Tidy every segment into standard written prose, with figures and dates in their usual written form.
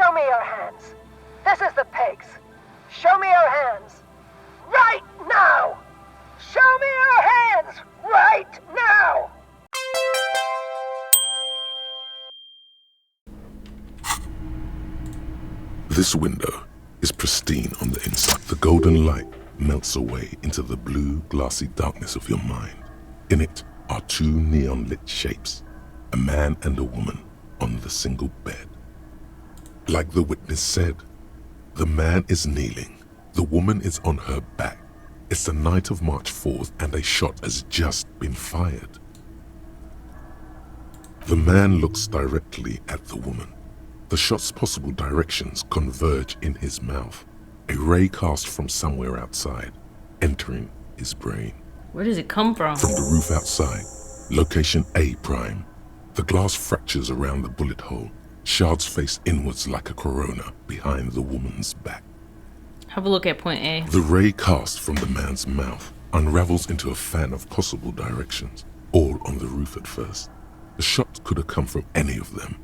Show me your hands. This is the pigs. Show me your hands. Right now! Show me your hands! Right now! This window is pristine on the inside. The golden light melts away into the blue, glassy darkness of your mind. In it are two neon-lit shapes, a man and a woman on the single bed. Like the witness said, the man is kneeling, the woman is on her back. It's the night of March 4th and a shot has just been fired. The man looks directly at the woman. The shot's possible directions converge in his mouth, a ray cast from somewhere outside, entering his brain. Where does it come from? From the roof outside, location A prime. The glass fractures around the bullet hole. Shards face inwards like a corona behind the woman's back. Have a look at point A. The ray cast from the man's mouth unravels into a fan of possible directions, all on the roof at first. The shot could have come from any of them.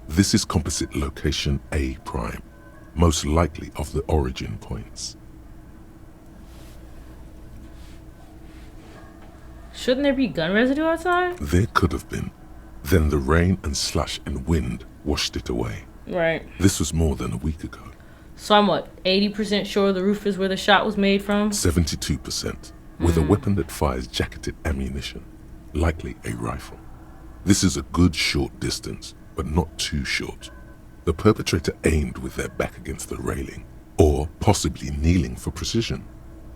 This is composite location A prime, most likely of the origin points. Shouldn't there be gun residue outside? There could have been. Then the rain and slush and wind washed it away. Right. This was more than a week ago. So I'm what, 80% sure the roof is where the shot was made from? 72%, with a weapon that fires jacketed ammunition, likely a rifle. This is a good short distance, but not too short. The perpetrator aimed with their back against the railing, or possibly kneeling for precision.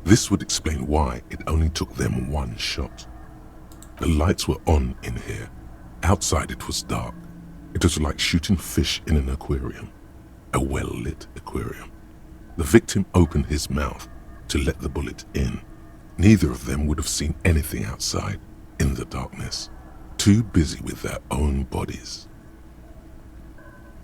This would explain why it only took them one shot. The lights were on in here. Outside it was dark. It was like shooting fish in an aquarium, a well-lit aquarium. The victim opened his mouth to let the bullet in. Neither of them would have seen anything outside in the darkness, too busy with their own bodies.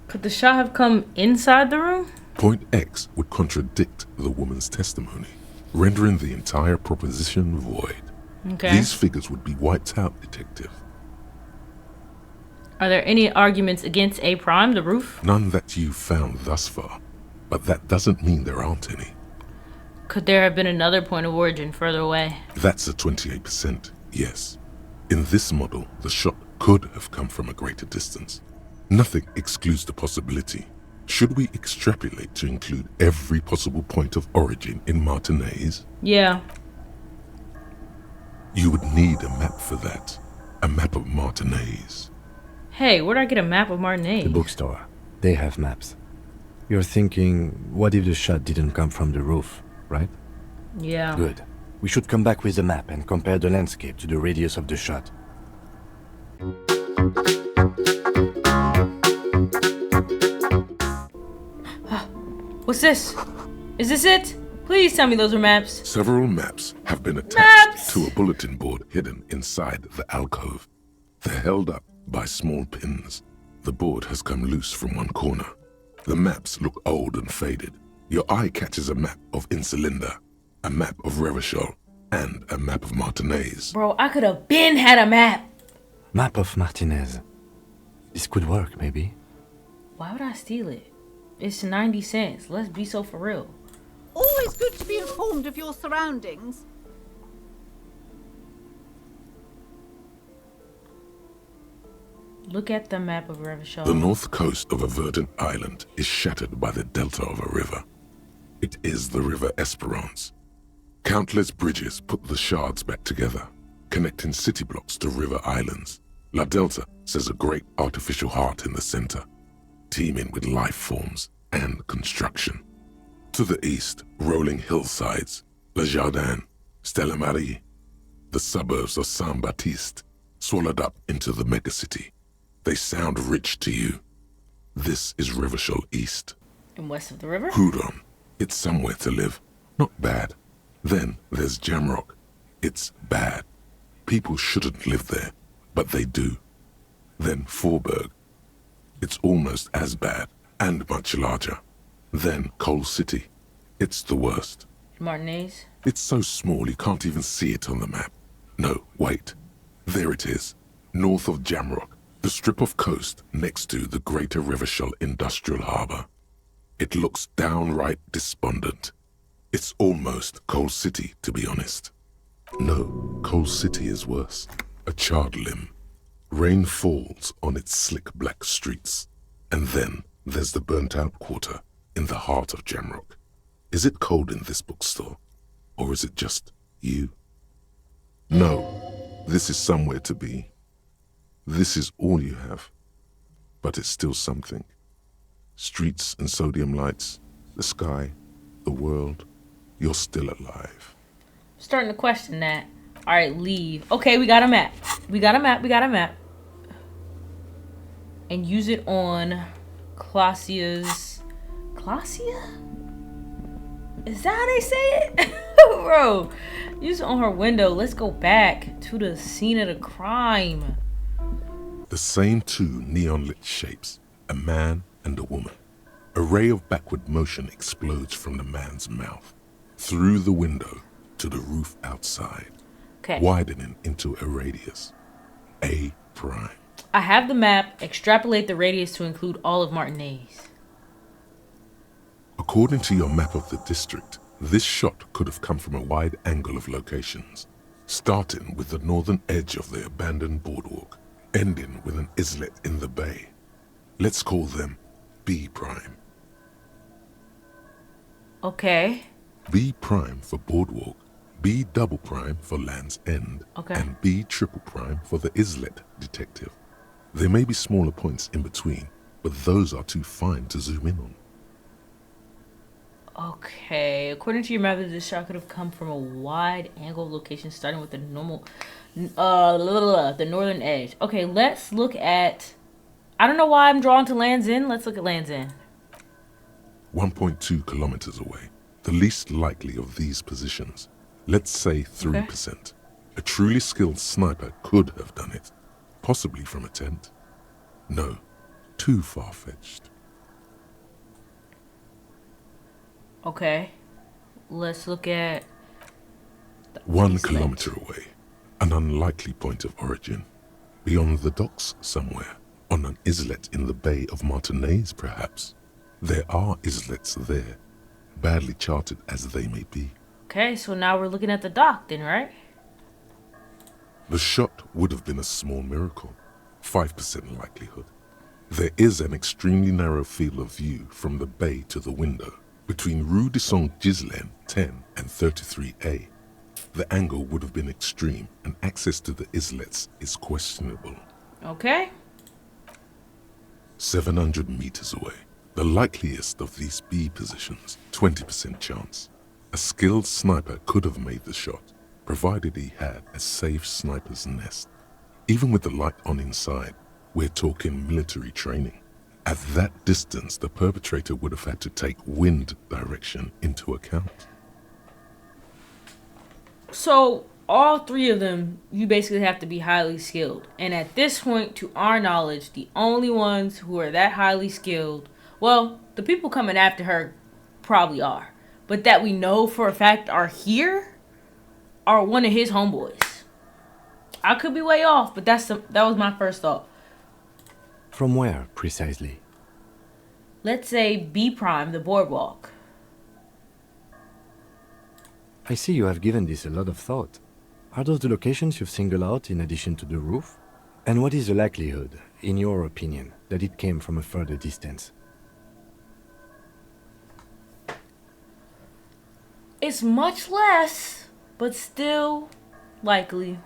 Could the shot have come inside the room? Point X would contradict the woman's testimony, rendering the entire proposition void. Okay. These figures would be wiped out, detective. Are there any arguments against A prime, the roof? None that you've found thus far, but that doesn't mean there aren't any. Could there have been another point of origin further away? That's a 28%, yes. In this model, the shot could have come from a greater distance. Nothing excludes the possibility. Should we extrapolate to include every possible point of origin in Martinez? Yeah. You would need a map for that. A map of Martinez. Hey, where'd I get a map of Martinez? The bookstore. They have maps. You're thinking, what if the shot didn't come from the roof, right? Yeah. Good. We should come back with a map and compare the landscape to the radius of the shot. What's this? Is this it? Please tell me those are maps. Several maps have been attached Maps! to a bulletin board hidden inside the alcove. They're held up by small pins. The board has come loose from one corner. The maps look old and faded. Your eye catches a map of Insulinda, a map of Revachol, and a map of Martinez. Bro, I could have been had a map. Map of Martinez. This could work, maybe. Why would I steal it? It's 90 cents. Let's be so for real. Always good to be informed of your surroundings. Look at the map of Revachol. The north coast of a verdant island is shattered by the delta of a river. It is the River Esperance. Countless bridges put the shards back together, connecting city blocks to river islands. La Delta says a great artificial heart in the center, teeming with life forms and construction. To the east, rolling hillsides, Le Jardin, Stella Marie, the suburbs of Saint-Baptiste, swallowed up into the megacity. They sound rich to you. This is Revachol East. And west of the river? Houdon, it's somewhere to live. Not bad. Then there's Jamrock. It's bad. People shouldn't live there, but they do. Then Faubourg. It's almost as bad and much larger. Then Coal City. It's the worst. Martinez? It's so small you can't even see it on the map. No, wait. There it is. North of Jamrock. The strip of coast next to the Greater Revachol Industrial Harbour. It looks downright despondent. It's almost Coal City, to be honest. No, Coal City is worse. A charred limb. Rain falls on its slick black streets. And then there's the burnt-out quarter in the heart of Jamrock. Is it cold in this bookstore? Or is it just you? No, this is somewhere to be. This is all you have. But it's still something. Streets and sodium lights, the sky, the world. You're still alive. Starting to question that. Alright, leave. Okay, we got a map. We got a map. And use it on Clausia's... Clausia? Is that how they say it? Bro, use it on her window. Let's go back to the scene of the crime. The same two neon-lit shapes, a man and a woman. A ray of backward motion explodes from the man's mouth, through the window to the roof outside, widening into a radius. A prime. I have the map. Extrapolate the radius to include all of Martinez. According to your map of the district, this shot could have come from a wide angle of locations, starting with the northern edge of the abandoned boardwalk, ending with an islet in the bay. Let's call them B prime. Okay. B prime for boardwalk, B double prime for Land's End, and B triple prime for the islet detective. There may be smaller points in between, but those are too fine to zoom in on. Okay, according to your map, this shot could have come from a wide angle location starting with the northern edge. Okay, let's look at... I don't know why I'm drawn to Land's End. Let's look at Land's End. 1.2 kilometers away. The least likely of these positions. Let's say 3%. A truly skilled sniper could have done it. Possibly from a tent. No, too far-fetched. Okay, let's look at... 1 kilometer away. An unlikely point of origin. Beyond the docks somewhere. On an islet in the Bay of Martinez, perhaps. There are islets there, badly charted as they may be. Okay, so now we're looking at the dock then, right? The shot would have been a small miracle. 5% likelihood. There is an extremely narrow field of view from the bay to the window, between Rue de Saint-Ghislain 10 and 33A. The angle would have been extreme, and access to the islets is questionable. Okay. 700 meters away. The likeliest of these B positions, 20% chance. A skilled sniper could have made the shot, provided he had a safe sniper's nest. Even with the light on inside, we're talking military training. At that distance, the perpetrator would have had to take wind direction into account. So, all three of them, you basically have to be highly skilled. And at this point, to our knowledge, the only ones who are that highly skilled, well, the people coming after her probably are, but that we know for a fact are here, are one of his homeboys. I could be way off, but that was my first thought. From where, precisely? Let's say B prime, the boardwalk. I see you have given this a lot of thought. Are those the locations you've singled out in addition to the roof? And what is the likelihood, in your opinion, that it came from a further distance? It's much less, but still likely.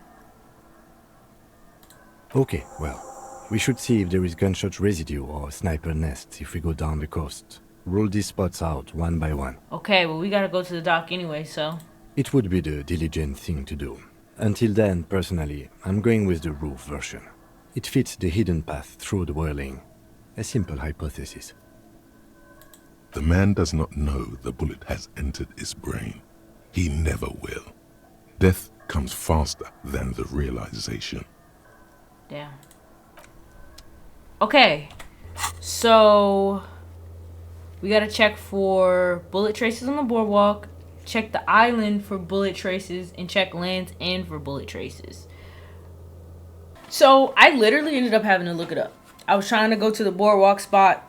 Okay, well, we should see if there is gunshot residue or sniper nests if we go down the coast. Rule these spots out one by one. Okay, well, we gotta go to the dock anyway, so... It would be the diligent thing to do. Until then, personally, I'm going with the roof version. It fits the hidden path through the whirling. A simple hypothesis. The man does not know the bullet has entered his brain. He never will. Death comes faster than the realization. Damn. Okay, so we gotta check for bullet traces on the boardwalk, check the island for bullet traces, and check Land's End for bullet traces. So I literally ended up having to look it up. I was trying to go to the boardwalk spot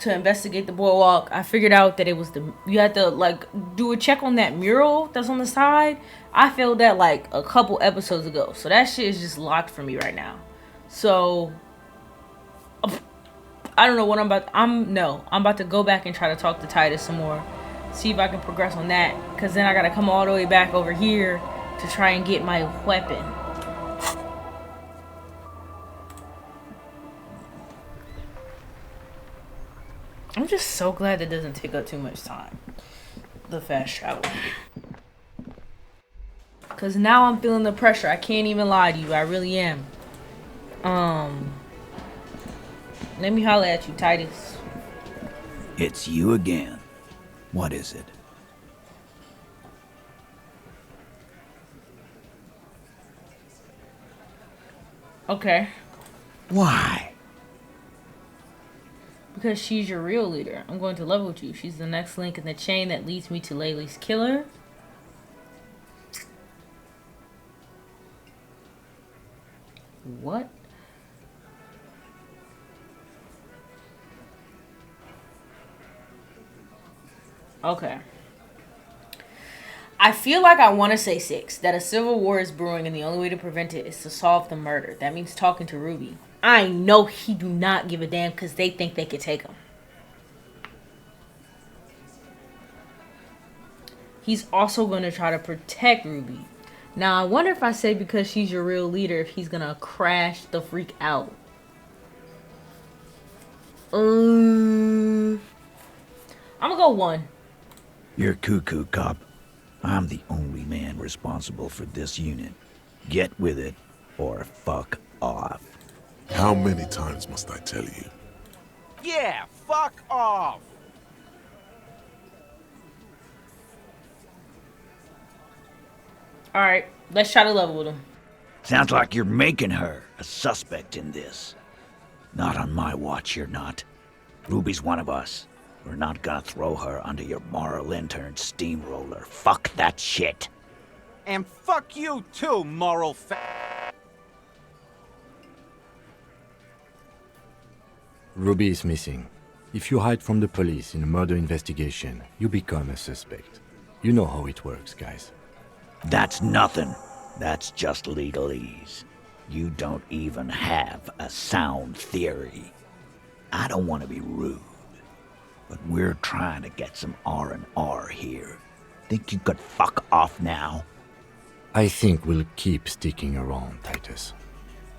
to investigate the boardwalk. I figured out that it was you had to like do a check on that mural that's on the side. I failed that like a couple episodes ago, so that shit is just locked for me right now. So I don't know what I'm about. I'm about to go back and try to talk to Titus some more, see if I can progress on that, because then I gotta come all the way back over here to try and get my weapon. I'm just so glad that doesn't take up too much time, the fast travel. Because now I'm feeling the pressure. I can't even lie to you. I really am. Let me holler at you, Titus. It's you again. What is it? Okay. Why? Because she's your real leader. I'm going to level with you. She's the next link in the chain that leads me to Laylee's killer. What? Okay. I feel like I want to say 6. That a civil war is brewing and the only way to prevent it is to solve the murder. That means talking to Ruby. I know he do not give a damn because they think they could take him. He's also going to try to protect Ruby. Now, I wonder if I say because she's your real leader, if he's going to crash the freak out. I'm going to go 1. You're cuckoo, cop. I'm the only man responsible for this unit. Get with it, or fuck off. How many times must I tell you? Yeah, fuck off! Alright, let's try to level with him. Sounds like you're making her a suspect in this. Not on my watch, you're not. Ruby's one of us. We're not gonna throw her under your moral intern steamroller. Fuck that shit. And fuck you too, moral Ruby is missing. If you hide from the police in a murder investigation, you become a suspect. You know how it works, guys. That's nothing. That's just legalese. You don't even have a sound theory. I don't want to be rude, but we're trying to get some R&R here. Think you could fuck off now? I think we'll keep sticking around, Titus.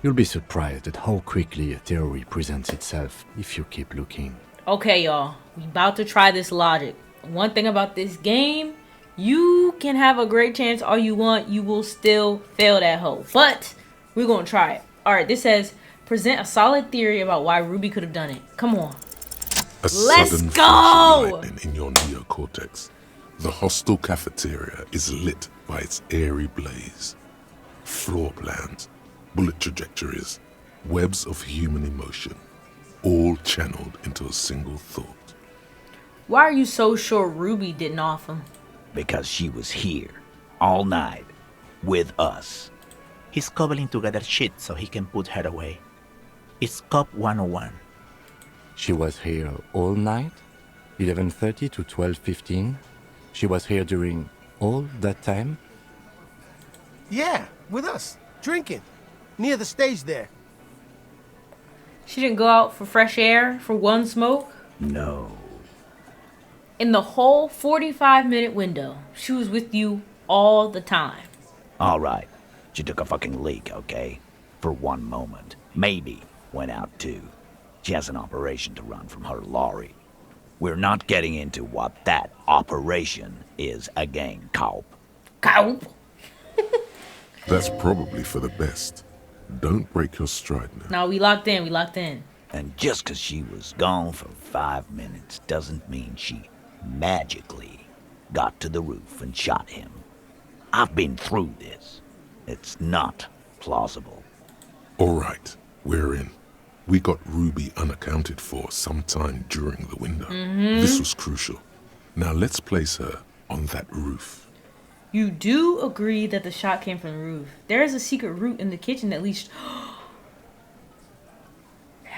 You'll be surprised at how quickly a theory presents itself if you keep looking. Okay, y'all. We about to try this logic. One thing about this game, you can have a great chance all you want. You will still fail that hoe. But we're going to try it. Alright, this says, present a solid theory about why Ruby could have done it. Come on. Let's Sudden go! flash of lightning in your neocortex. The hostel cafeteria is lit by its airy blaze. Floor plans, bullet trajectories, webs of human emotion, all channeled into a single thought. Why are you so sure Ruby didn't off him? Because she was here, all night, with us. He's cobbling together shit so he can put her away. It's Cop 101. She was here all night? 11:30 to 12:15? She was here during all that time? Yeah, with us, drinking, near the stage there. She didn't go out for fresh air for one smoke? No. In the whole 45-minute window, she was with you all the time. All right. She took a fucking leak, okay? For one moment. Maybe went out too. She has an operation to run from her lorry. We're not getting into what that operation is again, Cop. Cop? That's probably for the best. Don't break your stride now. No, we locked in. We locked in. And just 'cause she was gone for 5 minutes doesn't mean she magically got to the roof and shot him. I've been through this. It's not plausible. All right, we're in. We got Ruby unaccounted for sometime during the window. This was crucial. Now let's place her on that roof. You do agree that the shot came from the roof. There is a secret route in the kitchen that leads...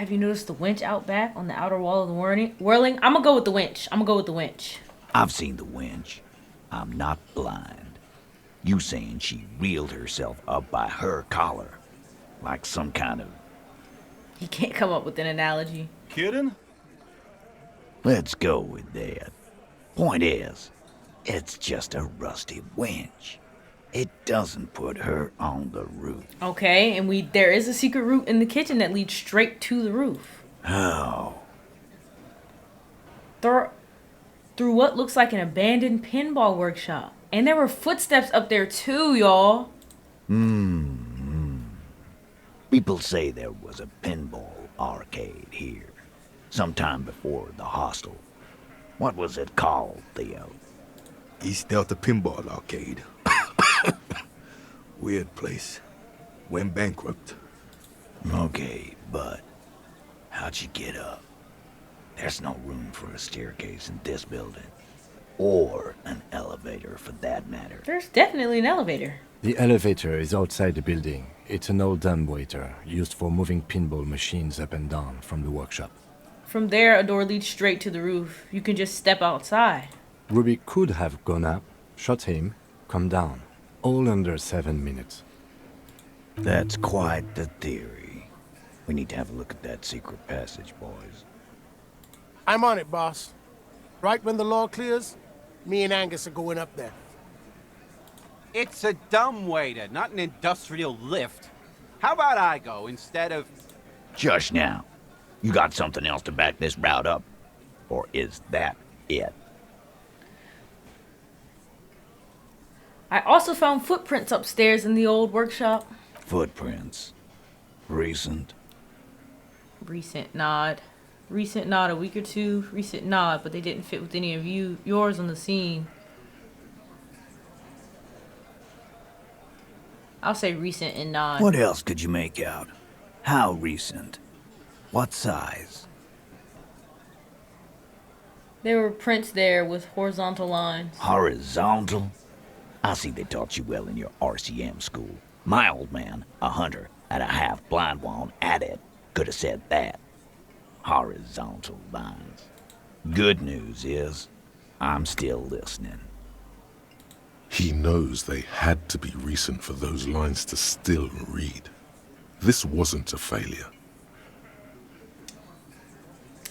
Have you noticed the winch out back on the outer wall of the whirling? I'm gonna go with the winch. I've seen the winch. I'm not blind. You saying she reeled herself up by her collar. Like some kind of... He can't come up with an analogy. Kidding? Let's go with that. Point is, it's just a rusty winch. It doesn't put her on the roof. Okay, and there is a secret route in the kitchen that leads straight to the roof. How? Through what looks like an abandoned pinball workshop. And there were footsteps up there too, y'all. People say there was a pinball arcade here, sometime before the hostel. What was it called, Theo? East Delta Pinball Arcade. Weird place. Went bankrupt. Okay, but how'd you get up? There's no room for a staircase in this building. Or an elevator, for that matter. There's definitely an elevator. The elevator is outside the building. It's an old dumbwaiter used for moving pinball machines up and down from the workshop. From there, a door leads straight to the roof. You can just step outside. Ruby could have gone up, shot him, come down. All under 7 minutes. That's quite the theory. We need to have a look at that secret passage, boys. I'm on it, boss. Right when the law clears, me and Angus are going up there. It's a dumbwaiter, not an industrial lift. How about I go instead of... Just now. You got something else to back this route up? Or is that it? I also found footprints upstairs in the old workshop. Footprints. Recent. Recent nod. Recent nod, a week or two. Recent nod, but they didn't fit with any of yours on the scene. I'll say recent and nod. What else could you make out? How recent? What size? There were prints there with horizontal lines. Horizontal? I see they taught you well in your RCM school. My old man, a hunter, and a half-blind one at it, could have said that. Horizontal lines. Good news is, I'm still listening. He knows they had to be recent for those lines to still read. This wasn't a failure.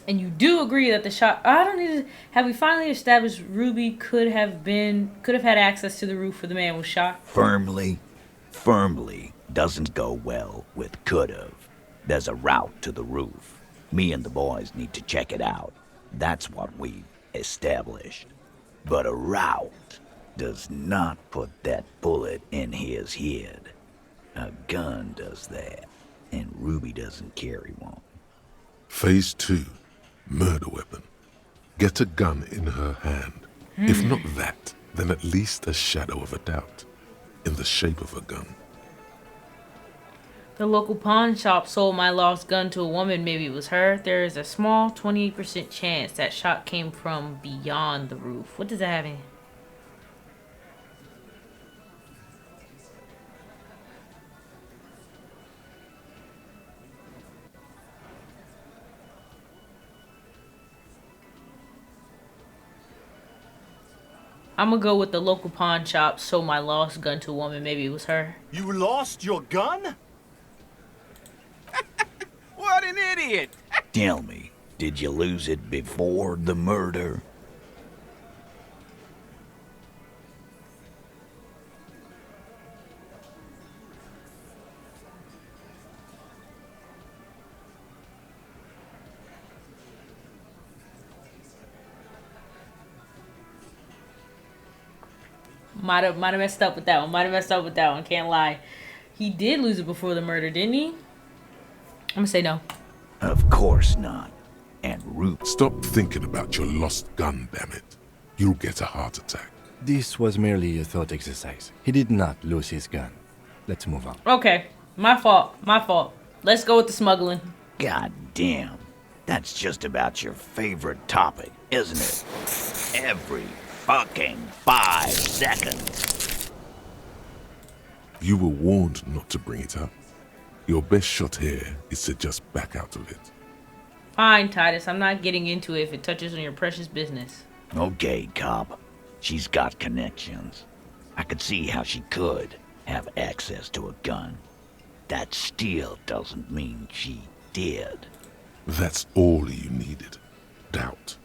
And you do agree that the shot... I don't need to... Have we finally established Ruby could have had access to the roof where the man was shot? Firmly doesn't go well with could've. There's a route to the roof. Me and the boys need to check it out. That's what we've established. But a route does not put that bullet in his head. A gun does that, and Ruby doesn't carry one. Phase 2. Murder weapon. Get a gun in her hand. If not that, then at least a shadow of a doubt. In the shape of a gun. The local pawn shop sold my lost gun to a woman. Maybe it was her. There is a small 28% chance that shot came from beyond the roof. What does that have in? I'm gonna go with the local pawn shop sold my lost gun to a woman. Maybe it was her. You lost your gun? What an idiot! Tell me, did you lose it before the murder? Might have messed up with that one. Can't lie. He did lose it before the murder, didn't he? I'm gonna say no. Of course not. And Ruth... Stop thinking about your lost gun, damn it. You'll get a heart attack. This was merely a thought exercise. He did not lose his gun. Let's move on. Okay. My fault. Let's go with the smuggling. God damn. That's just about your favorite topic, isn't it? Every fucking 5 seconds. You were warned not to bring it up. Your best shot here is to just back out of it. Fine, Titus. I'm not getting into it if it touches on your precious business. Okay, cop. She's got connections. I could see how she could have access to a gun. That still doesn't mean she did. That's all you needed. Doubt.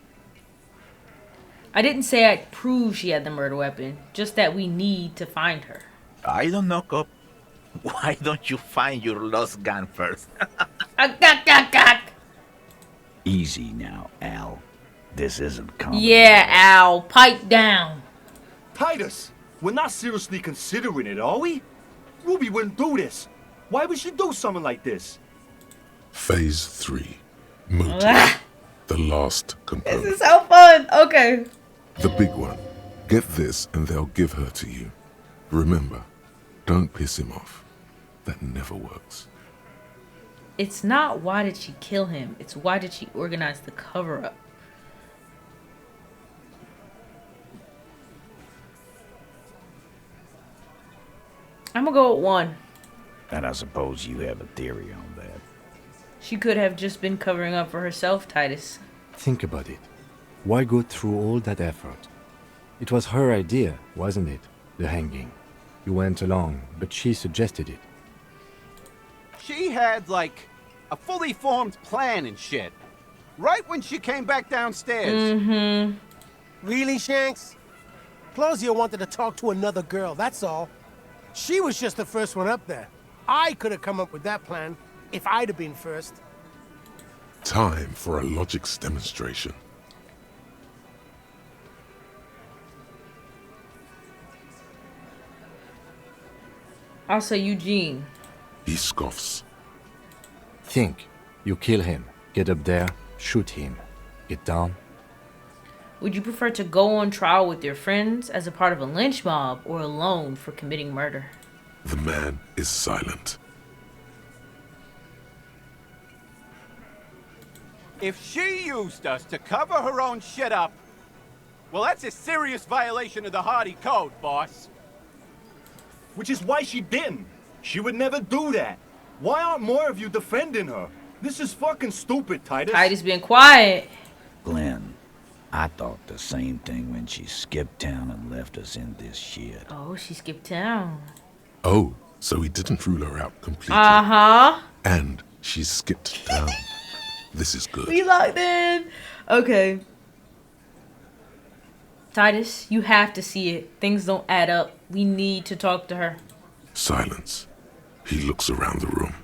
I didn't say I'd prove she had the murder weapon, just that we need to find her. I don't know, cop. Why don't you find your lost gun first? Easy now, Al. This isn't comedy. Yeah, Al, pipe down. Titus, we're not seriously considering it, are we? Ruby wouldn't do this. Why would she do something like this? Phase 3. Motive. The last component. This is so fun. Okay. The big one. Get this and they'll give her to you. Remember, don't piss him off. That never works. It's not why did she kill him. It's why did she organize the cover-up. I'm gonna go with 1. And I suppose you have a theory on that. She could have just been covering up for herself, Titus. Think about it. Why go through all that effort? It was her idea, wasn't it? The hanging. You went along, but she suggested it. She had, like, a fully formed plan and shit. Right when she came back downstairs. Mm-hmm. Really, Shanks? Claudia wanted to talk to another girl, that's all. She was just the first one up there. I could have come up with that plan if I'd have been first. Time for a logics demonstration. I'll say Eugene. He scoffs. Think. You kill him. Get up there. Shoot him. Get down. Would you prefer to go on trial with your friends as a part of a lynch mob or alone for committing murder? The man is silent. If she used us to cover her own shit up, well, that's a serious violation of the Hardie Code, boss. Which is why she didn't. She would never do that. Why aren't more of you defending her? This is fucking stupid, Titus. Titus being quiet. Glenn, I thought the same thing when she skipped town and left us in this shit. Oh, she skipped town. Oh, so he didn't rule her out completely. Uh-huh. And she skipped town. This is good. We locked in. Okay. Titus, you have to see it. Things don't add up. We need to talk to her. Silence. He looks around the room.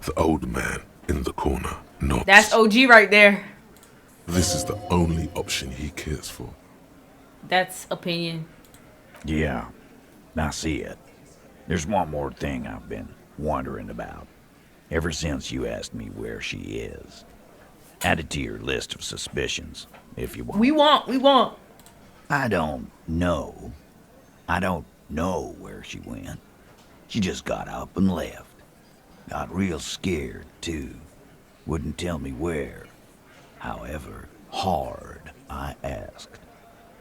The old man in the corner nods. That's OG right there. This is the only option he cares for. That's opinion. Yeah, I see it. There's one more thing I've been wondering about. Ever since you asked me where she is. Add it to your list of suspicions, if you want. We want. I don't know. I don't know where she went. She just got up and left. Got real scared, too. Wouldn't tell me where. However, hard I asked.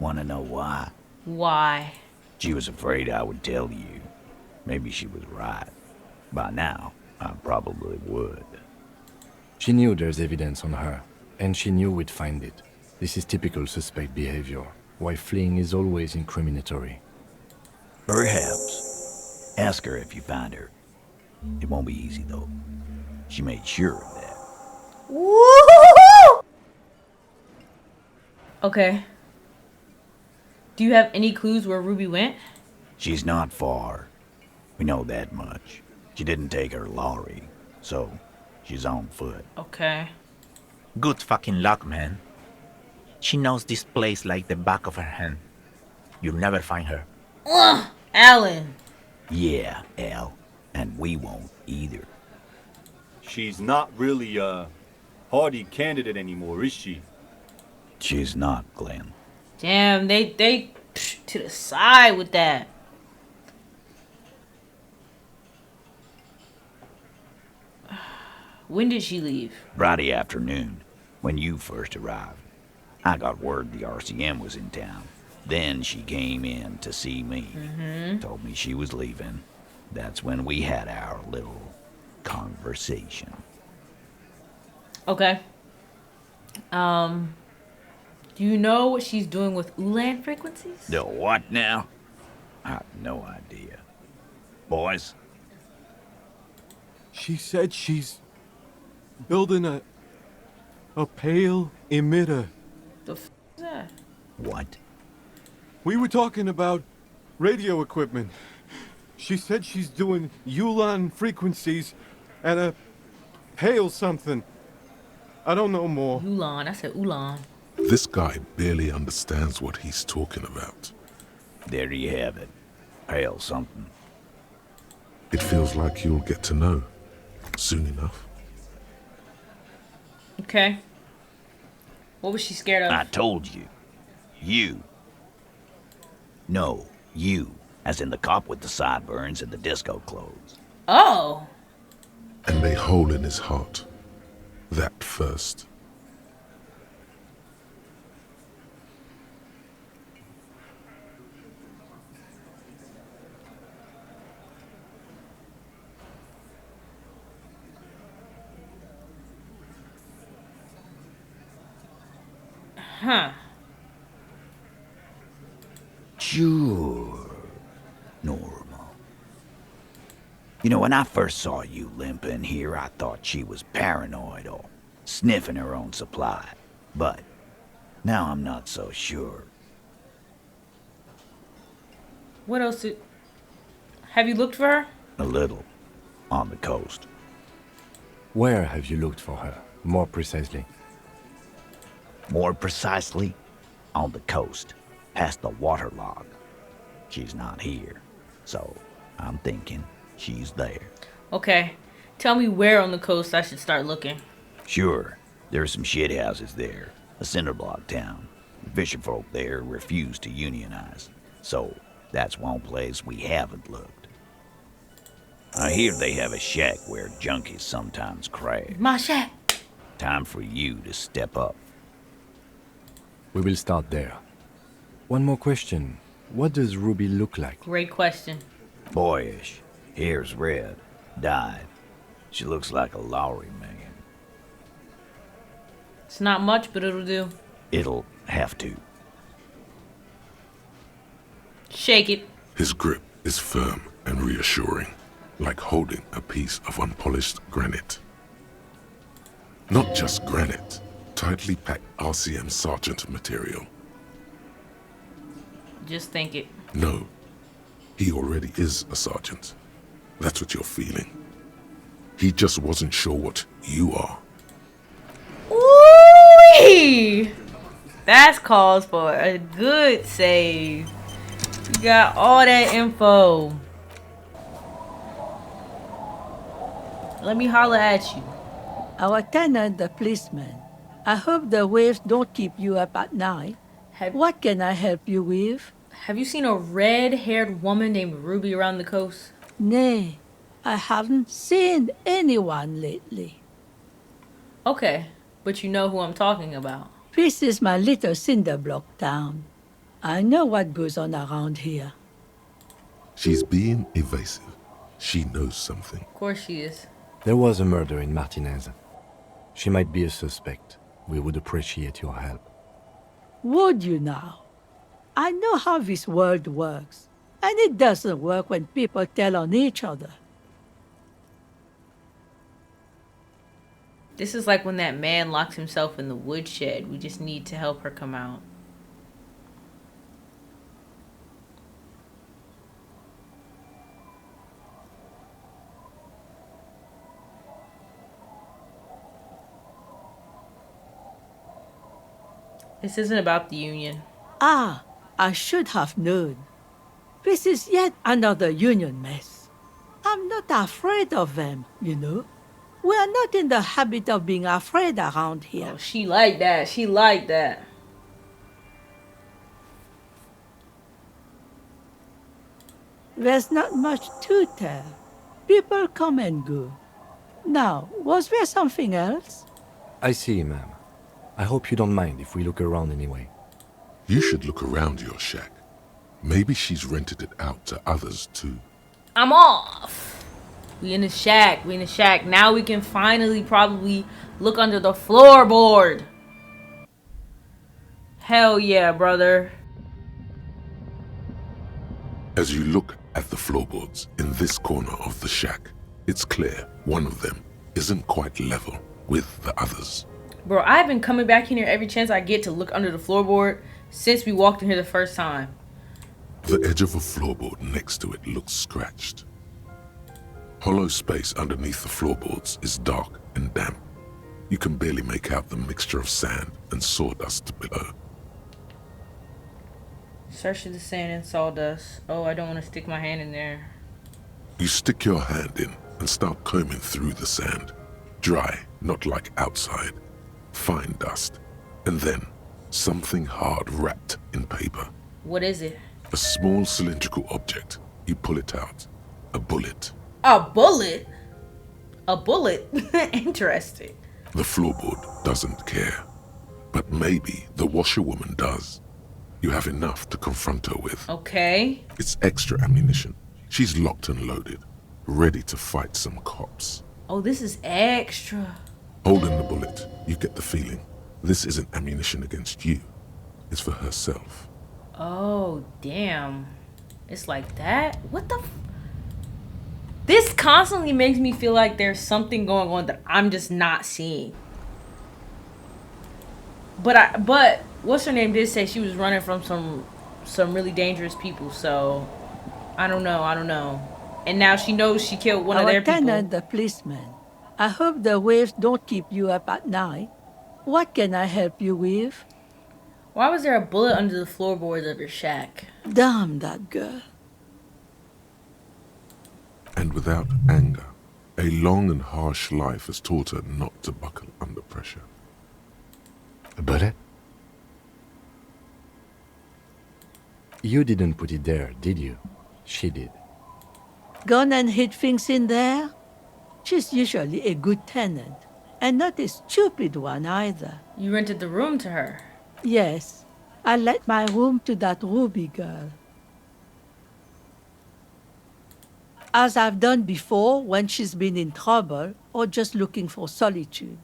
Want to know why? Why? She was afraid I would tell you. Maybe she was right. By now, I probably would. She knew there's evidence on her, and she knew we'd find it. This is typical suspect behavior, why fleeing is always incriminatory. Perhaps. Ask her if you find her. It won't be easy, though. She made sure of that. Woo! Okay. Do you have any clues where Ruby went? She's not far. We know that much. She didn't take her lorry, so she's on foot. Okay. Good fucking luck, man. She knows this place like the back of her hand. You'll never find her. Ugh, Alan. Yeah, Al. And we won't either. She's not really a Hardie candidate anymore, is she? She's not, Glenn. Damn, they to the side with that. When did she leave? Friday afternoon, when you first arrived. I got word the RCM was in town. Then she came in to see me. Told me she was leaving. That's when we had our little conversation. Okay. Do you know what she's doing with Ulan frequencies? The what now? I have no idea. Boys? She said she's building a pale emitter. The f is that? What? We were talking about radio equipment. She said she's doing Ulan frequencies at a pale something. I don't know more. Ulan. I said Ulan. This guy barely understands what he's talking about. There you have it. Pale something. It feels like you'll get to know soon enough. Okay. What was she scared of? I told you. You. No, you. As in the cop with the sideburns and the disco clothes. Oh. And a hole in his heart. That first. Huh. Sure. Normal. You know, when I first saw you limping here, I thought she was paranoid or sniffing her own supply. But now I'm not so sure. What else did... Have you looked for her? A little. On the coast. Where have you looked for her, more precisely? More precisely, on the coast, past the waterlog. She's not here, so I'm thinking she's there. Okay. Tell me where on the coast I should start looking. Sure, there's some shit houses there, a cinder block town. The fisherfolk there refuse to unionize, so that's one place we haven't looked. I hear they have a shack where junkies sometimes crash. My shack. Time for you to step up. We will start there. One more question. What does Ruby look like? Great question. Boyish, hair's red, dyed. She looks like a Lowry man. It's not much, but it'll do. It'll have to. Shake it. His grip is firm and reassuring, like holding a piece of unpolished granite. Not just granite, tightly packed RCM sergeant material. Just think it. No, he already is a sergeant. That's what you're feeling. He just wasn't sure what you are. Ooh! That's calls for a good save. You got all that info. Let me holler at you. Our tenant, the policeman. I hope the waves don't keep you up at night. What can I help you with? Have you seen a red-haired woman named Ruby around the coast? Nay, I haven't seen anyone lately. Okay, but you know who I'm talking about. This is my little cinder block town. I know what goes on around here. She's being evasive. She knows something. Of course she is. There was a murder in Martinez. She might be a suspect. We would appreciate your help. Would you now? I know how this world works, and it doesn't work when people tell on each other. This is like when that man locks himself in the woodshed. We just need to help her come out. This isn't about the union. Ah, I should have known. This is yet another union mess. I'm not afraid of them, you know. We are not in the habit of being afraid around here. Oh, she like that. She like that. There's not much to tell. People come and go. Now, was there something else? I see, ma'am. I hope you don't mind if we look around anyway. You should look around your shack. Maybe she's rented it out to others too. I'm off. We in the shack. We in the shack. Now we can finally probably Look under the floorboard. Hell yeah, brother. As you look at the floorboards in this corner of the shack, it's clear one of them isn't quite level with the others. Bro, I've been coming back in here every chance I get to look under the floorboard since we walked in here the first time. The edge of a floorboard next to it looks scratched. Hollow space underneath the floorboards is dark and damp. You can barely make out the mixture of sand and sawdust below. Search the sand and sawdust. Oh, I don't want to stick my hand in there. You stick your hand in and start combing through the sand. Dry, not like outside. Fine dust. And then something hard wrapped in paper. What is it? A small cylindrical object. You pull it out. A bullet. A bullet? A bullet? Interesting. The floorboard doesn't care. But maybe the washerwoman does. You have enough to confront her with. Okay. It's extra ammunition. She's locked and loaded, ready to fight some cops. Oh, this is extra. Holding the bullet, you get the feeling this isn't ammunition against you. It's for herself. Oh, damn. It's like that? What the This constantly makes me feel like there's something going on that I'm just not seeing. But what's her name did say she was running from some really dangerous people, so I don't know. And now she knows she killed one of their people. Tenant, the policeman. I hope the waves don't keep you up at night. What can I help you with? Why was there a bullet under the floorboards of your shack? Damn that girl. And without anger, a long and harsh life has taught her not to buckle under pressure. A bullet? You didn't put it there, did you? She did. Gone and hid things in there? She's usually a good tenant, and not a stupid one either. You rented the room to her? Yes, I let my room to that Ruby girl. As I've done before when she's been in trouble or just looking for solitude.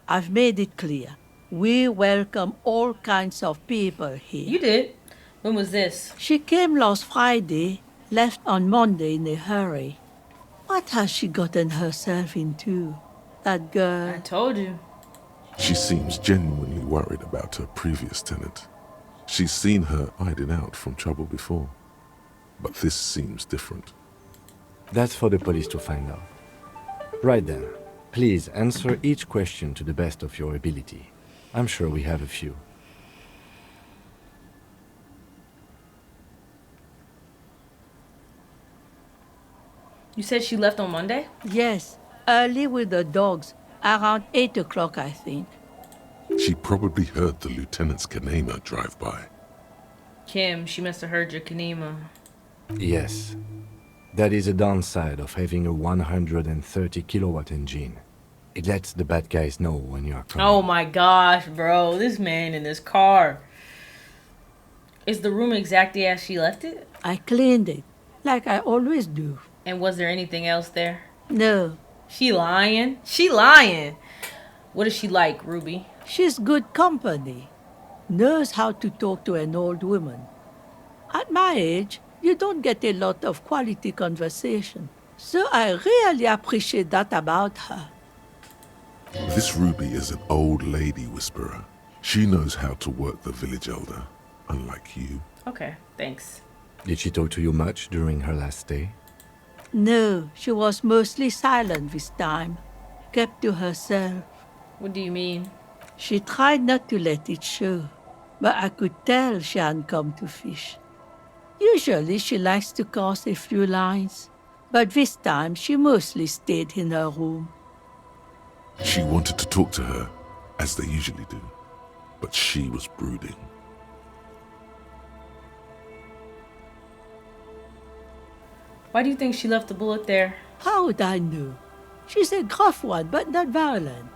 I've made it clear. We welcome all kinds of people here. You did? When was this? She came last Friday, left on Monday in a hurry. What has she gotten herself into, that girl? I told you. She seems genuinely worried about her previous tenant. She's seen her hiding out from trouble before. But this seems different. That's for the police to find out. Right then, please answer each question to the best of your ability. I'm sure we have a few. You said she left on Monday? Yes, early with the dogs, around 8 o'clock, I think. She probably heard the lieutenant's Kanema drive by. Kim, she must have heard your Kanema. Yes. That is a downside of having a 130 kilowatt engine. It lets the bad guys know when you are coming. Oh my gosh, bro. This man in this car. Is the room exactly as she left it? I cleaned it, like I always do. And was there anything else there? No. She lying? She lying. What is she like, Ruby? She's good company. Knows how to talk to an old woman. At my age, you don't get a lot of quality conversation. So I really appreciate that about her. This Ruby is an old lady whisperer. She knows how to work the village elder, unlike you. Okay, thanks. Did she talk to you much during her last stay? No, she was mostly silent this time. Kept to herself. What do you mean? She tried not to let it show, but I could tell she hadn't come to fish. Usually she likes to cast a few lines, but this time she mostly stayed in her room. She wanted to talk to her, as they usually do, but she was brooding. Why do you think she left the bullet there? How would I know? She's a gruff one, but not violent.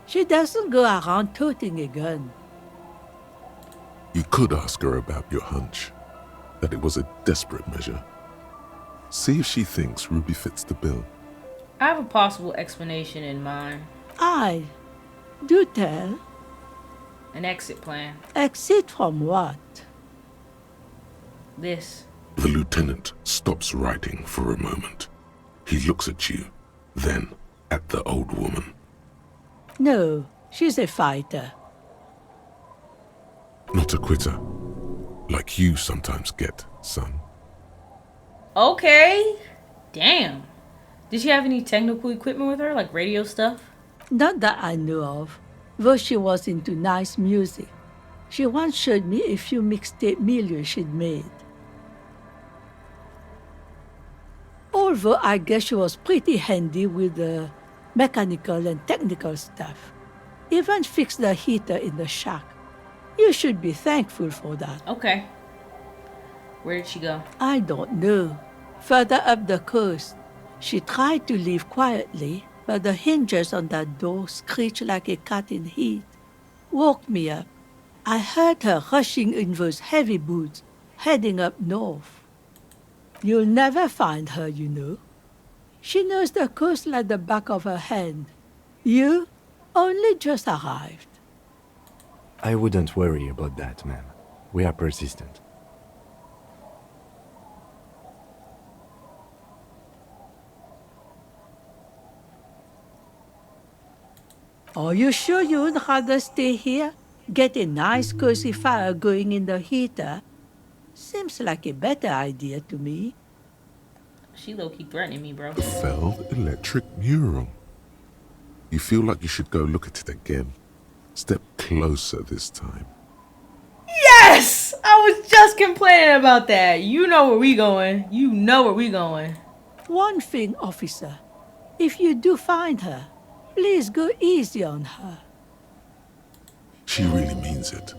She doesn't go around toting a gun. You could ask her about your hunch, that it was a desperate measure. See if she thinks Ruby fits the bill. I have a possible explanation in mind. Aye, Do tell. An exit plan. Exit from what? This. The lieutenant stops writing for a moment. He looks at you, then at the old woman. No, she's a fighter. Not a quitter, like you sometimes get, son. Okay. Damn. Did she have any technical equipment with her, like radio stuff? Not that I know of, though she was into nice music. She once showed me a few mixtape milieux she'd made. Although I guess she was pretty handy with the mechanical and technical stuff. Even fixed the heater in the shack. You should be thankful for that. Okay. Where did she go? I don't know. Further up the coast. She tried to leave quietly, but the hinges on that door screeched like a cat in heat. Woke me up. I heard her rushing in those heavy boots, heading up north. You'll never find her, you know. She knows the coast like the back of her hand. You only just arrived. I wouldn't worry about that, ma'am. We are persistent. Are you sure you'd rather stay here? Get a nice cozy fire going in the heater? Seems like a better idea to me. She low-key threatening me, bro. The Feld electric mural. You feel like you should go look at it again. Step closer this time. Yes! I was just complaining about that. You know where we going. You know where we going. One thing, officer. If you do find her, please go easy on her. She really means it.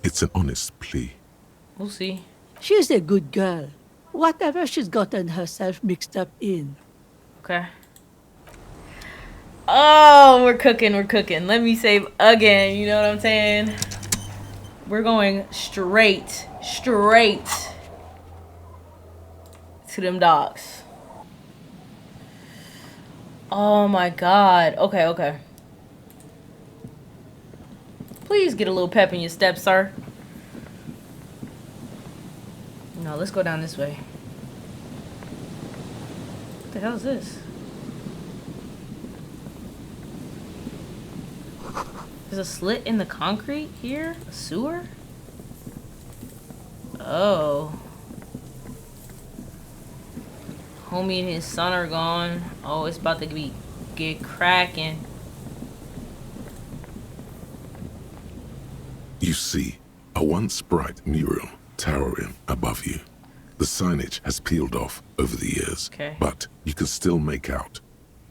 It's an honest plea. We'll see. She's a good girl. Whatever she's gotten herself mixed up in. Okay. Oh, we're cooking, we're cooking. Let me save again, you know what I'm saying? We're going straight to them docks. Oh my god. Okay. Please get a little pep in your step, sir. No, let's go down this way. What the hell is this? There's a slit in the concrete here? A sewer? Oh. Homie and his son are gone. Oh, it's about to get cracking. You see a once bright mural towering above you. The signage has peeled off over the years, Okay. but you can still make out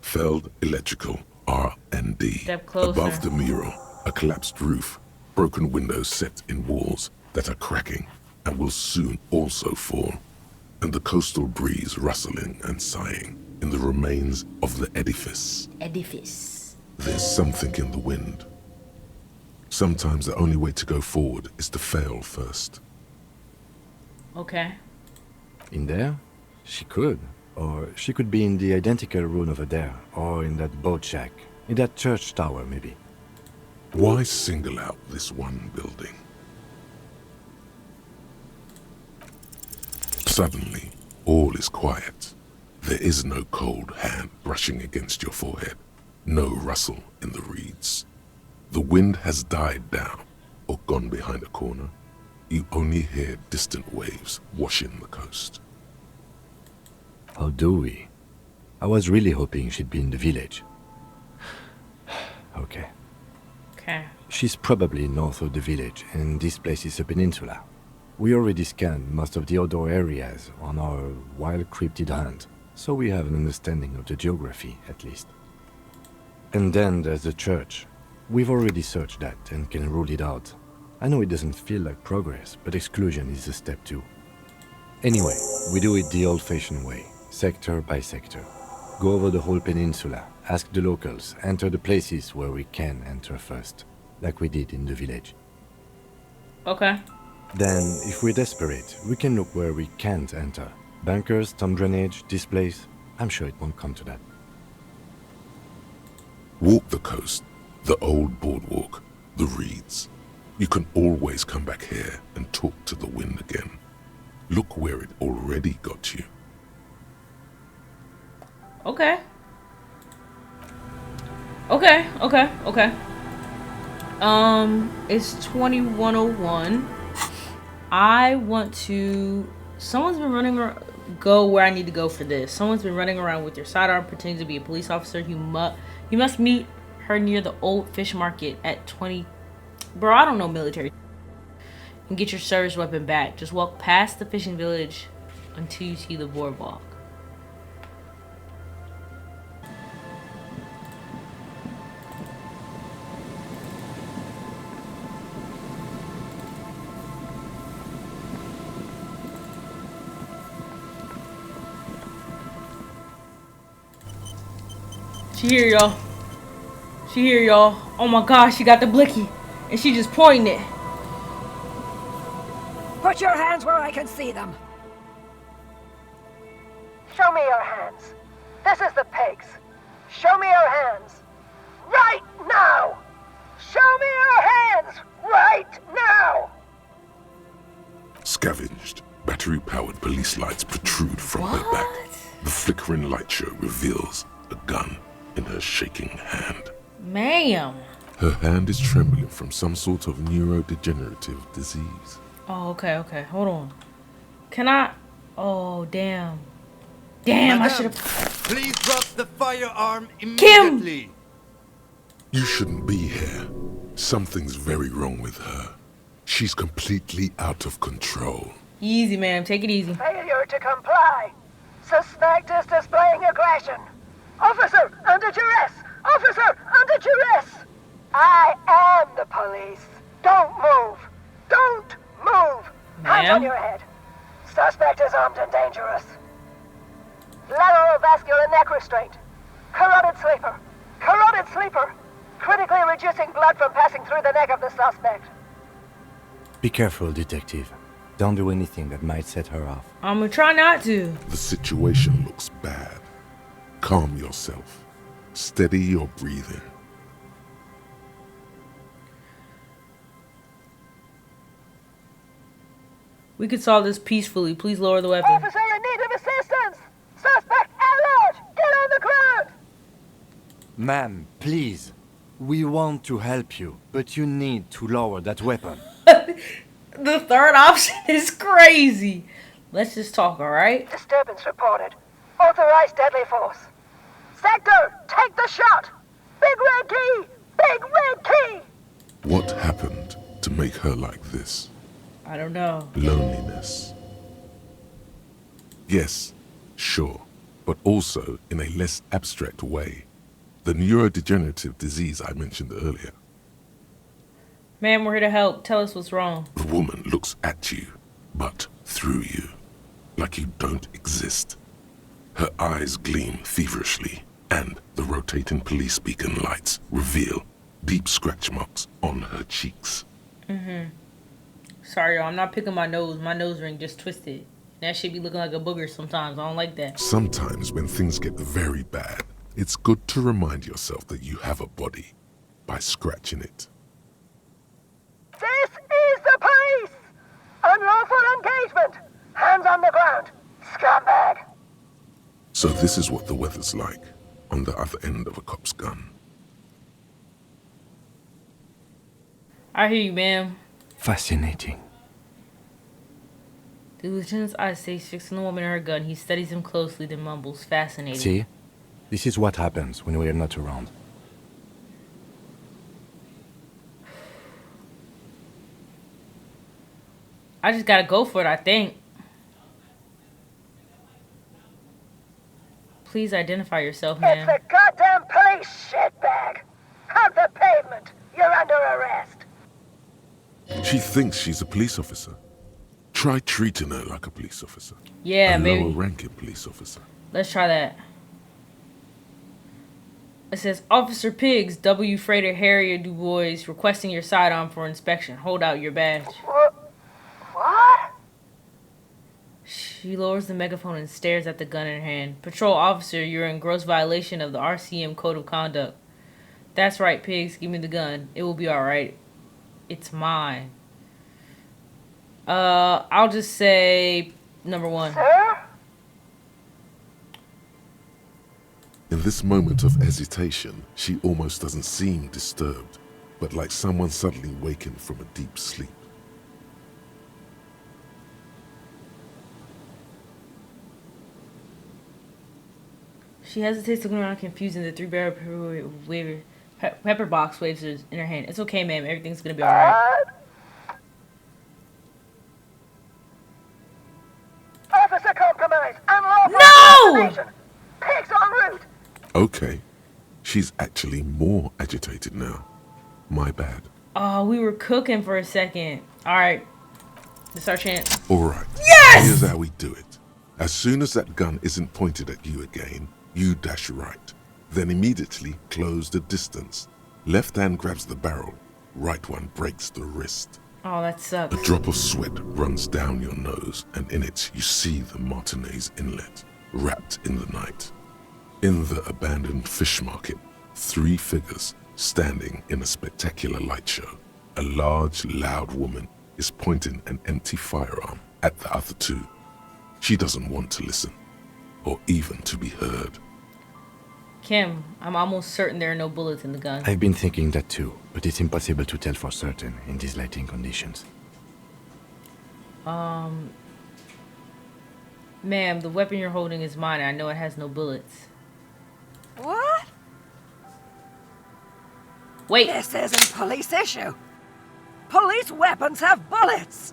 Feld Electrical R&D. Step closer. Above the mural, a collapsed roof, broken windows set in walls that are cracking and will soon also fall, and the coastal breeze rustling and sighing in the remains of the edifice. There's something in the wind. Sometimes the only way to go forward is to fail first. Okay. In there? She could. Or she could be in the identical room over there, or in that boat shack, in that church tower, maybe. Why single out this one building? Suddenly, all is quiet. There is no cold hand brushing against your forehead, no rustle in the reeds. The wind has died down or gone behind a corner. You only hear distant waves washing the coast. How do we? I was really hoping she'd be in the village. Okay. Okay. She's probably north of the village, and this place is a peninsula. We already scanned most of the outdoor areas on our wild cryptid hunt, so we have an understanding of the geography, at least. And then there's the church. We've already searched that and can rule it out. I know it doesn't feel like progress, but exclusion is a step too. Anyway, we do it the old-fashioned way, sector by sector. Go over the whole peninsula, ask the locals, enter the places where we can enter first, like we did in the village. Okay. Then, if we're desperate, we can look where we can't enter. Bunkers, storm drainage, this place. I'm sure it won't come to that. Walk the coast, The old boardwalk, the reeds. You can always come back here and talk to the wind again. Look where it already got you. Okay. It's 2101. I want to... Someone's been running around... Go where I need to go for this. Someone's been running around with your sidearm pretending to be a police officer. You must meet her near the old fish market at 20... Bro, I don't know military. And get your service weapon back. Just walk past the fishing village until you see the boardwalk. She here, y'all. She here, y'all. Oh my gosh, she got the blicky. And she just pointing it. Put your hands where I can see them. Show me your hands. This is the pigs. Show me your hands. Right now! Show me your hands! Right now! Scavenged, battery-powered police lights protrude from her back. The flickering light show reveals a gun in her shaking hand. Ma'am. Her hand is trembling from some sort of neurodegenerative disease. Oh, okay. Hold on. Can I... Oh, damn. Damn, I should have... Please drop the firearm immediately. Kim! You shouldn't be here. Something's very wrong with her. She's completely out of control. Easy, ma'am. Take it easy. Failure to comply. Suspect is displaying aggression. Officer, under duress! Officer, under duress! I am the police. Don't move. Don't move. Hands on your head. Suspect is armed and dangerous. Lateral vascular neck restraint. Carotid sleeper. Carotid sleeper. Critically reducing blood from passing through the neck of the suspect. Be careful, detective. Don't do anything that might set her off. I'm gonna try not to. The situation looks bad. Calm yourself. Steady your breathing. We could solve this peacefully. Please lower the weapon. Officer in need of assistance! Suspect alert! Get on the ground! Ma'am, please. We want to help you, but you need to lower that weapon. The third option is crazy. Let's just talk, alright? Disturbance reported. Authorized deadly force. Sector, take the shot! Big red key! Big red key! What happened to make her like this? I don't know. Loneliness. Yes, sure, but also in a less abstract way. The neurodegenerative disease I mentioned earlier. Ma'am, we're here to help. Tell us what's wrong. The woman looks at you, but through you, like you don't exist. Her eyes gleam feverishly, and the rotating police beacon lights reveal deep scratch marks on her cheeks. Sorry, y'all. I'm not picking my nose. My nose ring just twisted. That shit be looking like a booger sometimes. I don't like that. Sometimes when things get very bad, it's good to remind yourself that you have a body by scratching it. This is the police! Unlawful engagement! Hands on the ground! Scumbag! So this is what the weather's like on the other end of a cop's gun. I hear you, ma'am. Fascinating. The lieutenant's eyes stays fixed on the woman and her gun. He studies him closely, then mumbles, fascinating. See? This is what happens when we are not around. I just gotta go for it, I think. Please identify yourself, It's ma'am. the goddamn police, shitbag! Hug the pavement! You're under arrest! She thinks she's a police officer. Try treating her like a police officer. Yeah, a maybe. lower-ranking police officer. Let's try that. It says, Officer Pigs, W. Freighter Harrier Du Bois, requesting your sidearm for inspection. Hold out your badge. What? She lowers the megaphone and stares at the gun in her hand. Patrol officer, you're in gross violation of the RCM Code of Conduct. That's right, pigs. Give me the gun. It will be alright. It's mine. I'll just say number 1. Sir? In this moment of hesitation, she almost doesn't seem disturbed, but like someone suddenly wakened from a deep sleep. She hesitates, looking around, confused, and the 3-barrel pepper box waves in her hand. It's okay, ma'am. Everything's gonna be alright. Officer compromise. Unlawful No! assassination. Pigs en route. Okay, she's actually more agitated now. My bad. Oh, we were cooking for a second. Alright. This is our chance. Alright. Yes! Here's how we do it. As soon as that gun isn't pointed at you again, you dash right. Then immediately close the distance. Left hand grabs the barrel. Right one breaks the wrist. Oh, that sucks. A drop of sweat runs down your nose, and in it you see the Martinez Inlet, wrapped in the night. In the abandoned fish market, 3 figures standing in a spectacular light show. A large, loud woman is pointing an empty firearm at the other 2. She doesn't want to listen, or even to be heard. Kim, I'm almost certain there are no bullets in the gun. I've been thinking that too, but it's impossible to tell for certain in these lighting conditions. Ma'am, the weapon you're holding is mine. I know it has no bullets. What? Wait. This isn't police issue. Police weapons have bullets.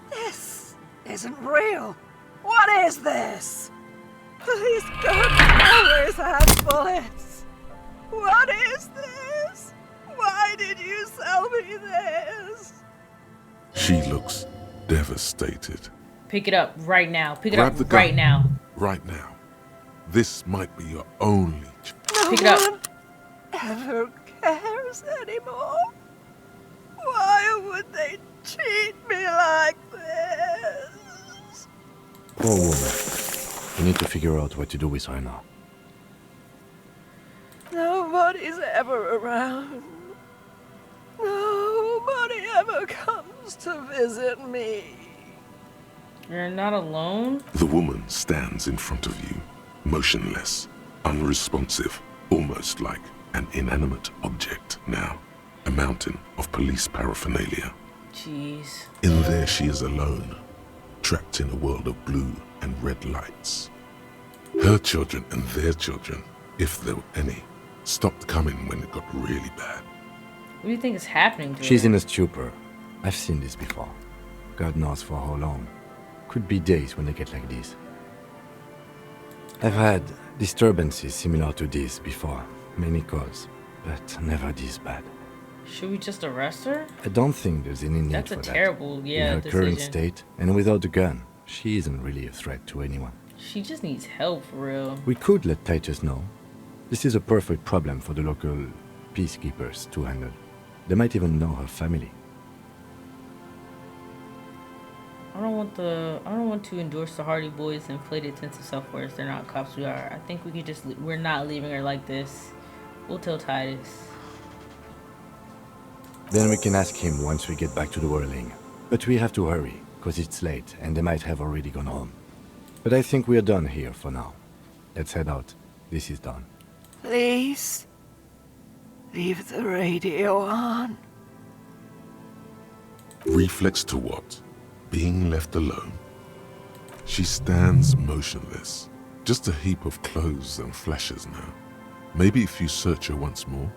This isn't real. What is this? Police guns always have bullets. What is this? Why did you sell me this? She looks devastated. Pick it up right now. Pick it Grab up the gun. right now. Right now. This might be your only Pick it up. No one ever cares anymore. Why would they treat me like this? Poor woman. We need to figure out what to do with her now. Nobody's ever around. Nobody ever comes to visit me. You're not alone? The woman stands in front of you, motionless, unresponsive, almost like an inanimate object now. A mountain of police paraphernalia. Jeez. In there she is alone, trapped in a world of blue and red lights. Her children and their children, if there were any, stopped coming when it got really bad. What do you think is happening to She's her? in a stupor. I've seen this before. God knows for how long. Could be days when they get like this. I've had disturbances similar to this before. Many calls, but never this bad. Should we just arrest her? I don't think there's any need That's for a that. terrible, In her current decision. state, and without the gun, she isn't really a threat to anyone. She just needs help for real. We could let Titus know. This is a perfect problem for the local peacekeepers to handle. They might even know her family. I don't want to endorse the Hardie Boys' inflated sense of self-worth. They're not cops, we are. I think we could just, we're not leaving her like this. We'll tell Titus. Then we can ask him once we get back to the whirling. But we have to hurry, because it's late and they might have already gone home. But I think we're done here for now. Let's head out. This is done. Please, leave the radio on. Reflex to what? Being left alone. She stands motionless, just a heap of clothes and flashes now. Maybe if you search her once more.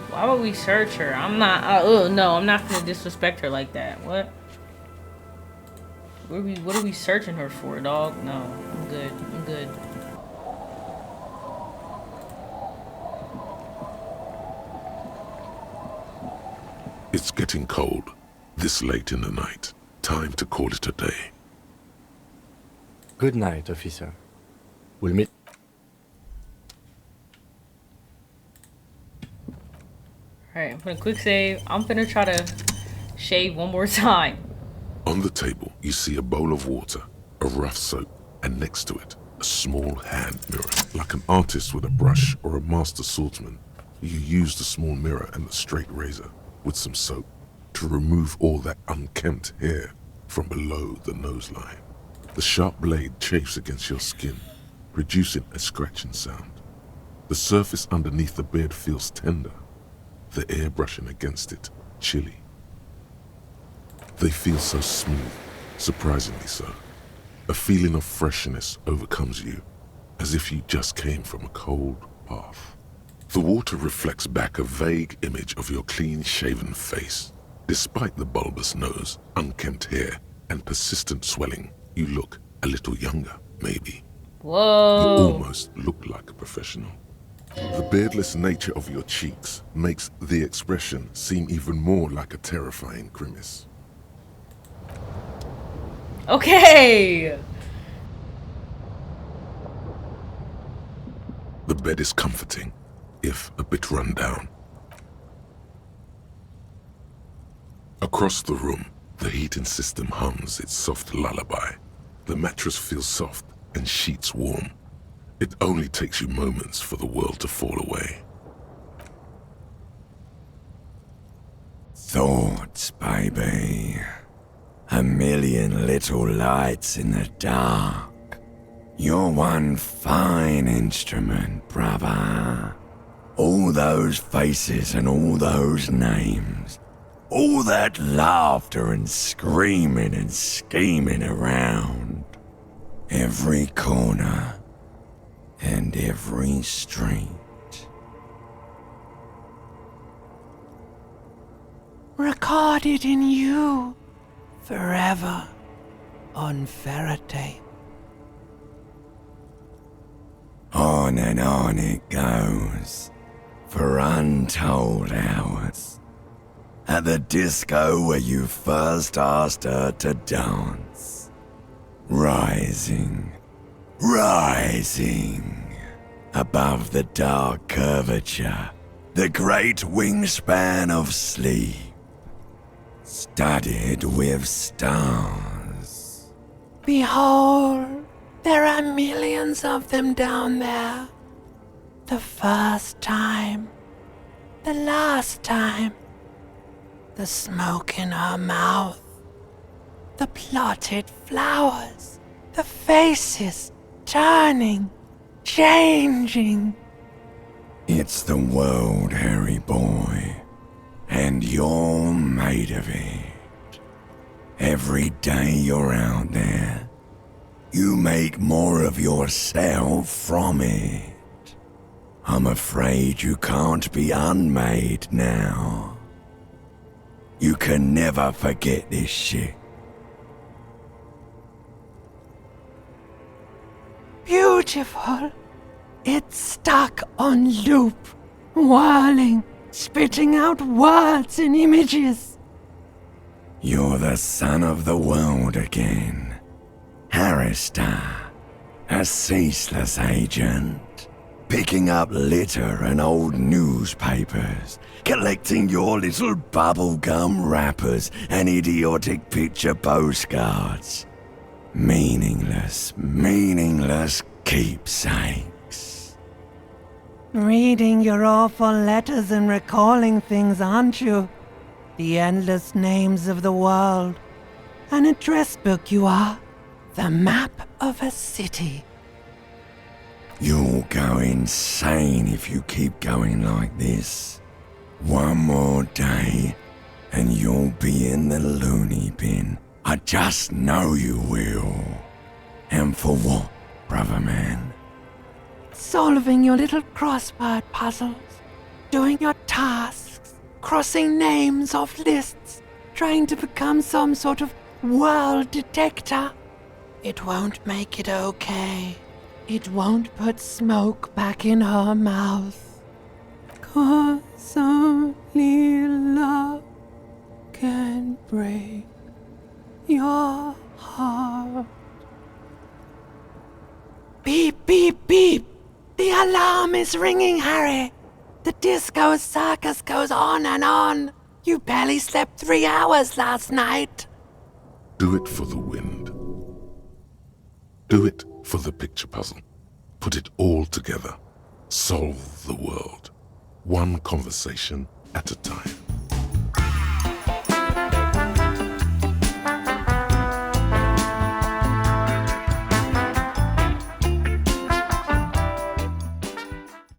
Why would we search her? I'm not, no, I'm not gonna disrespect her like that. What? What are we searching her for, dog? No, I'm good. I'm good. It's getting cold, this late in the night. Time to call it a day. Good night, officer. We'll meet. Alright, I'm gonna quick save. I'm gonna try to shave one more time. On the table, you see a bowl of water, a rough soap, and next to it, A small hand mirror, like an artist with a brush or a master swordsman. You use the small mirror and the straight razor with some soap to remove all that unkempt hair from below the nose line. The sharp blade chafes against your skin, producing a scratching sound. The surface underneath the beard feels tender, the air brushing against it chilly. They feel so smooth, surprisingly so. A feeling of freshness overcomes you, as if you just came from a cold bath. The water reflects back a vague image of your clean-shaven face. Despite the bulbous nose, unkempt hair, and persistent swelling, you look a little younger, maybe. Whoa. You almost look like a professional. The beardless nature of your cheeks makes the expression seem even more like a terrifying grimace. Okay. The bed is comforting, if a bit run down. Across the room, the heating system hums its soft lullaby. The mattress feels soft and sheets warm. It only takes you moments for the world to fall away. Thoughts, baby. A million little lights in the dark. You're one fine instrument, brother. All those faces and all those names. All that laughter and screaming and scheming around. Every corner and every street. Recorded in you forever on ferrotape. On and on it goes for untold hours. At the disco where you first asked her to dance. Rising, rising, above the dark curvature, the great wingspan of sleep, studded with stars. Behold, there are millions of them down there. The first time, the last time. The smoke in her mouth, the plotted flowers, the faces turning, changing. It's the world, Hardie Boy, and you're made of it. Every day you're out there, you make more of yourself from it. I'm afraid you can't be unmade now. You can never forget this shit. Beautiful. It's stuck on loop, whirling, spitting out words and images. You're the son of the world again. Harrister, a ceaseless agent. Picking up litter and old newspapers, collecting your little bubblegum wrappers and idiotic picture postcards. Meaningless, meaningless keepsakes. Reading your awful letters and recalling things, aren't you? The endless names of the world. An address book you are. The map of a city. You'll go insane if you keep going like this. One more day, and you'll be in the loony bin. I just know you will. And for what, brother man? Solving your little crossword puzzles. Doing your tasks. Crossing names off lists. Trying to become some sort of world detector. It won't make it okay. It won't put smoke back in her mouth. 'Cause only love can break your heart. Beep, beep, beep! The alarm is ringing, Harry! The disco circus goes on and on! You barely slept 3 hours last night! Do it for the wind. Do it for the picture puzzle. Put it all together. Solve the world. One conversation at a time.